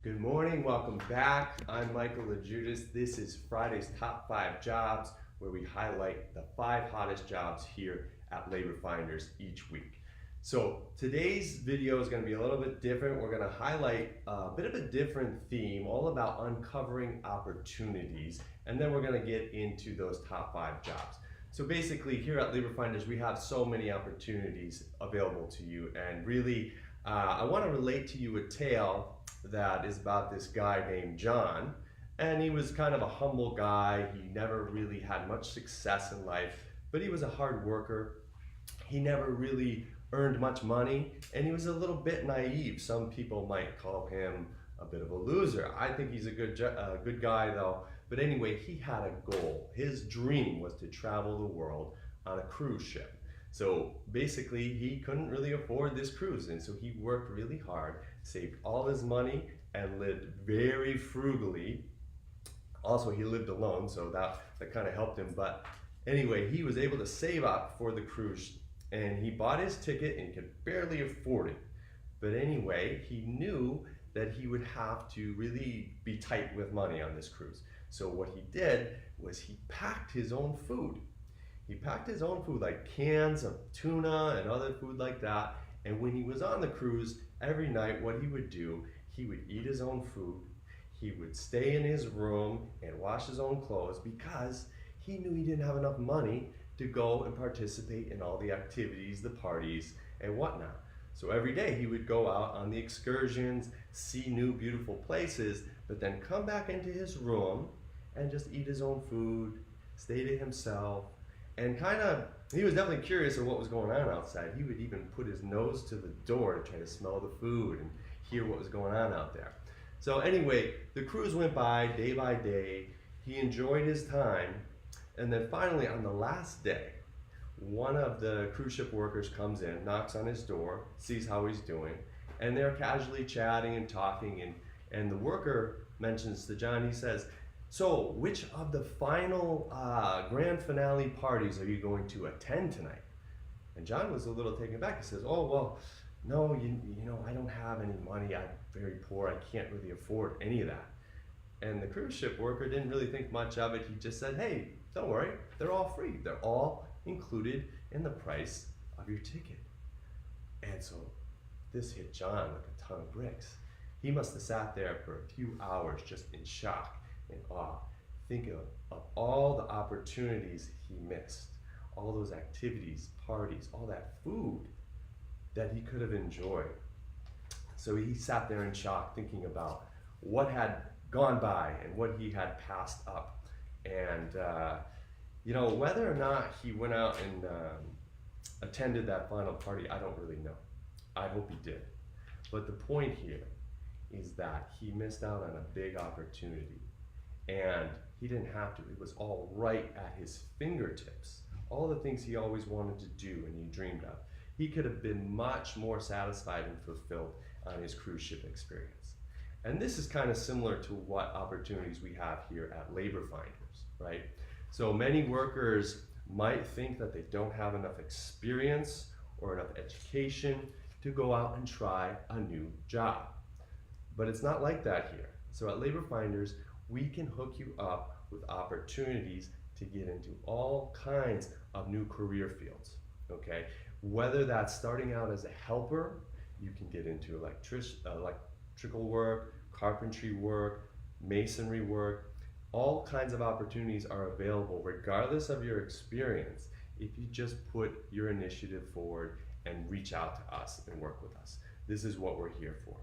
Good morning, welcome back. I'm Michael LaJudas. This is Friday's Top 5 Jobs, where we highlight the 5 hottest jobs here at Labor Finders each week. So today's video is going to be a little bit different. We're going to highlight a bit of a different theme, all about uncovering opportunities, and then we're going to get into those top 5 jobs. So basically here at Labor Finders, we have so many opportunities available to you, and really I want to relate to you a tale that is about this guy named John, and he was kind of a humble guy. He never really had much success in life, but he was a hard worker. He never really earned much money, and he was a little bit naive. Some people might call him a bit of a loser. I think he's a good guy though. But anyway, he had a goal. His dream was to travel the world on a cruise ship. So basically, he couldn't really afford this cruise, and so he worked really hard, saved all his money, and lived very frugally. Also, he lived alone, so that kind of helped him. But anyway, he was able to save up for the cruise, and he bought his ticket, and he could barely afford it. But anyway, he knew that he would have to really be tight with money on this cruise. So what he did was he packed his own food. He packed his own food, like cans of tuna and other food like that. And when he was on the cruise, every night what he would do, he would eat his own food. He would stay in his room and wash his own clothes because he knew he didn't have enough money to go and participate in all the activities, the parties, and whatnot. So every day he would go out on the excursions, see new beautiful places, but then come back into his room and just eat his own food, stay to himself. And he was definitely curious of what was going on outside. He would even put his nose to the door to try to smell the food and hear what was going on out there. So anyway, the cruise went by day. He enjoyed his time. And then finally, on the last day, one of the cruise ship workers comes in, knocks on his door, sees how he's doing, and they're casually chatting and talking. And the worker mentions to John, he says, "So, which of the final grand finale parties are you going to attend tonight?" And John was a little taken aback. He says, "Oh, well, no, you know, I don't have any money. I'm very poor. I can't really afford any of that." And the cruise ship worker didn't really think much of it. He just said, "Hey, don't worry. They're all free. They're all included in the price of your ticket." And so this hit John like a ton of bricks. He must have sat there for a few hours just in shock and awe, thinking of all the opportunities he missed, all those activities, parties, all that food that he could have enjoyed. So he sat there in shock, thinking about what had gone by and what he had passed up. And whether or not he went out and attended that final party, I don't really know. I hope he did. But the point here is that he missed out on a big opportunity. And he didn't have to. It was all right at his fingertips. All the things he always wanted to do and he dreamed of. He could have been much more satisfied and fulfilled on his cruise ship experience. And this is kind of similar to what opportunities we have here at Labor Finders, right? So many workers might think that they don't have enough experience or enough education to go out and try a new job. But it's not like that here. So at Labor Finders, we can hook you up with opportunities to get into all kinds of new career fields, okay? Whether that's starting out as a helper, you can get into electrical work, carpentry work, masonry work. All kinds of opportunities are available regardless of your experience if you just put your initiative forward and reach out to us and work with us. This is what we're here for.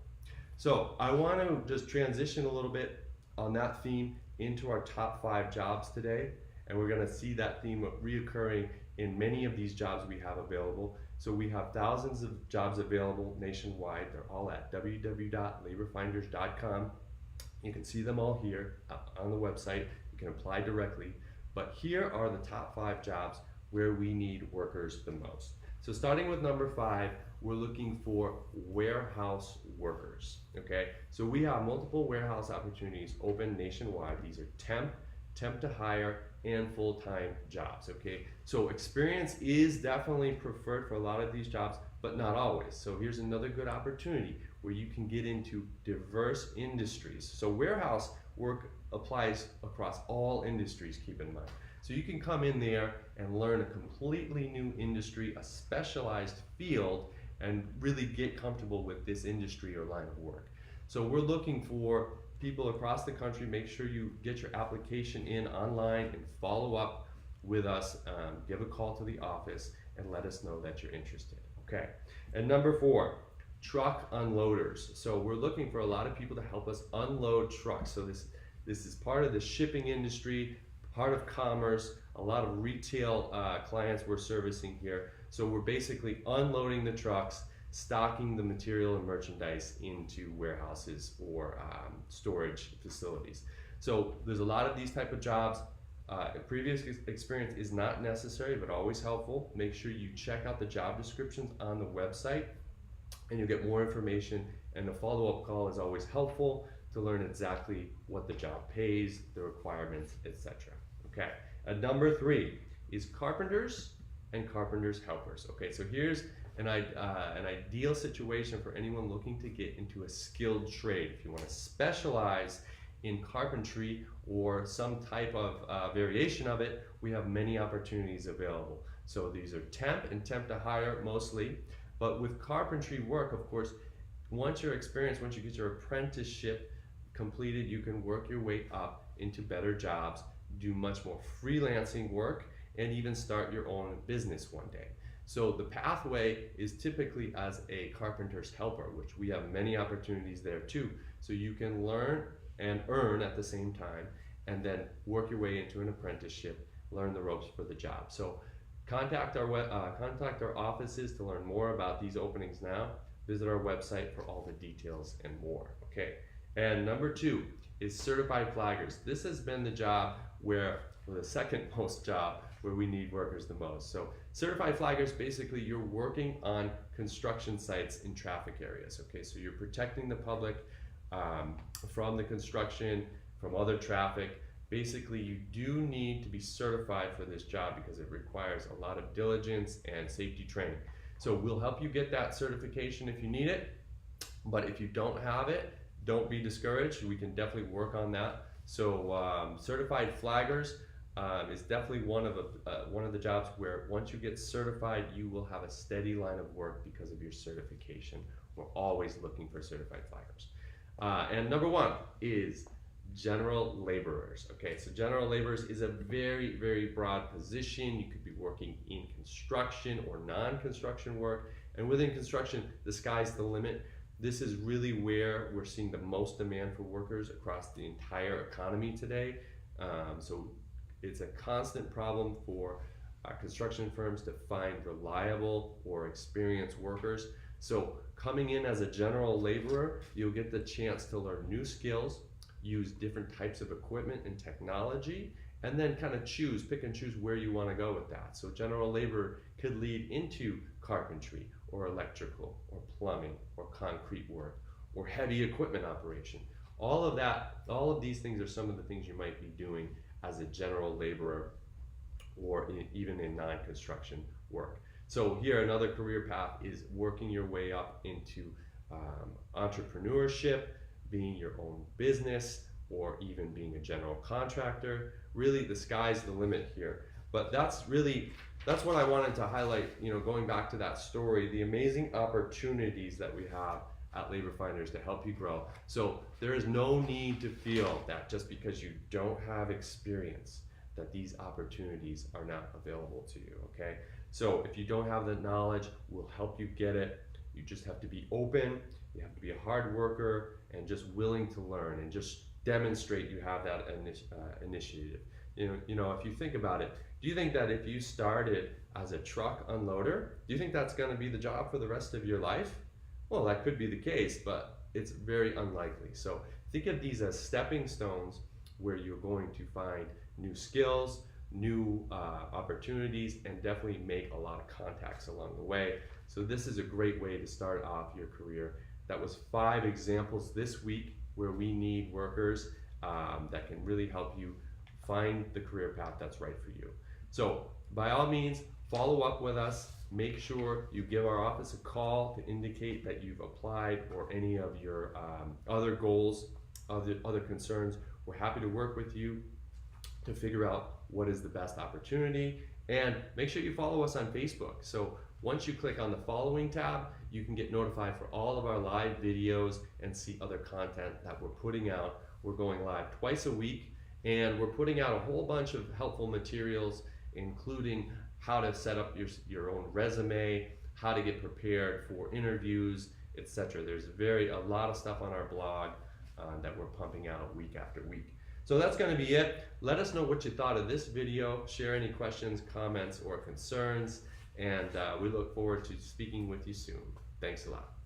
So I want to just transition a little bit on that theme into our top 5 jobs today, and we're going to see that theme reoccurring in many of these jobs we have available. So we have thousands of jobs available nationwide. They're all at www.laborfinders.com. You can see them all here on the website. You can apply directly, but here are the top 5 jobs where we need workers the most. So starting with number 5, we're looking for warehouse workers, okay? So we have multiple warehouse opportunities open nationwide. These are temp to hire, and full-time jobs, okay? So experience is definitely preferred for a lot of these jobs, but not always. So here's another good opportunity. where you can get into diverse industries. So warehouse work applies across all industries, keep in mind. So you can come in there and learn a completely new industry, a specialized field, and really get comfortable with this industry or line of work. So we're looking for people across the country. Make sure you get your application in online and follow up with us. Give a call to the office and let us know that you're interested. Okay. And number 4, truck unloaders. So we're looking for a lot of people to help us unload trucks. So this is part of the shipping industry, part of commerce, a lot of retail clients we're servicing here. So we're basically unloading the trucks, stocking the material and merchandise into warehouses or storage facilities. So there's a lot of these type of jobs. Previous experience is not necessary, but always helpful. Make sure you check out the job descriptions on the website and you'll get more information, and the follow-up call is always helpful to learn exactly what the job pays, the requirements, etc. Okay, and number 3 is carpenters and carpenters helpers. Okay, so here's an ideal situation for anyone looking to get into a skilled trade. If you want to specialize in carpentry or some type of variation of it, we have many opportunities available. So these are temp and temp to hire mostly, but with carpentry work, of course, once you're experienced, once you get your apprenticeship completed, you can work your way up into better jobs, do much more freelancing work, and even start your own business one day. So the pathway is typically as a carpenter's helper, which we have many opportunities there too. So you can learn and earn at the same time, and then work your way into an apprenticeship, learn the ropes for the job. So contact our offices to learn more about these openings now. Visit our website for all the details and more. Okay. And number 2 is certified flaggers. This has been the job or the second most job where we need workers the most. So certified flaggers, basically you're working on construction sites in traffic areas. Okay, so you're protecting the public from the construction, from other traffic. Basically, you do need to be certified for this job because it requires a lot of diligence and safety training. So we'll help you get that certification if you need it, but if you don't have it, don't be discouraged. We can definitely work on that. So certified flaggers is definitely one of the jobs where once you get certified, you will have a steady line of work because of your certification. We're always looking for certified flaggers. And number 1 is general laborers. Okay, so general laborers is a very, very broad position. You could be working in construction or non-construction work, and within construction, the sky's the limit. This is really where we're seeing the most demand for workers across the entire economy today. So it's a constant problem for construction firms to find reliable or experienced workers. So coming in as a general laborer, you'll get the chance to learn new skills, use different types of equipment and technology, and then kind of pick and choose where you want to go with that. So general labor could lead into carpentry or electrical or plumbing or concrete work or heavy equipment operation. All of these things are some of the things you might be doing as a general laborer or even in non-construction work. So here, another career path is working your way up into entrepreneurship, being your own business, or even being a general contractor. Really, the sky's the limit here. But that's what I wanted to highlight, going back to that story, the amazing opportunities that we have at Labor Finders to help you grow. So there is no need to feel that just because you don't have experience that these opportunities are not available to you, okay? So if you don't have the knowledge, we'll help you get it. You just have to be open, you have to be a hard worker, and just willing to learn, and just demonstrate you have that initiative. If you think about it, do you think that if you started as a truck unloader, do you think that's going to be the job for the rest of your life? Well, that could be the case, but it's very unlikely. So think of these as stepping stones where you're going to find new skills, new opportunities, and definitely make a lot of contacts along the way. So this is a great way to start off your career. That was 5 examples this week where we need workers that can really help you find the career path that's right for you. So by all means, follow up with us. make sure you give our office a call to indicate that you've applied or any of your other goals, other concerns. We're happy to work with you to figure out what is the best opportunity. And make sure you follow us on Facebook. So once you click on the following tab, you can get notified for all of our live videos and see other content that we're putting out. We're going live twice a week, and we're putting out a whole bunch of helpful materials, including how to set up your own resume, how to get prepared for interviews, etc. There's a lot of stuff on our blog that we're pumping out week after week. So that's going to be it. Let us know what you thought of this video. Share any questions, comments, or concerns, and we look forward to speaking with you soon. Thanks a lot.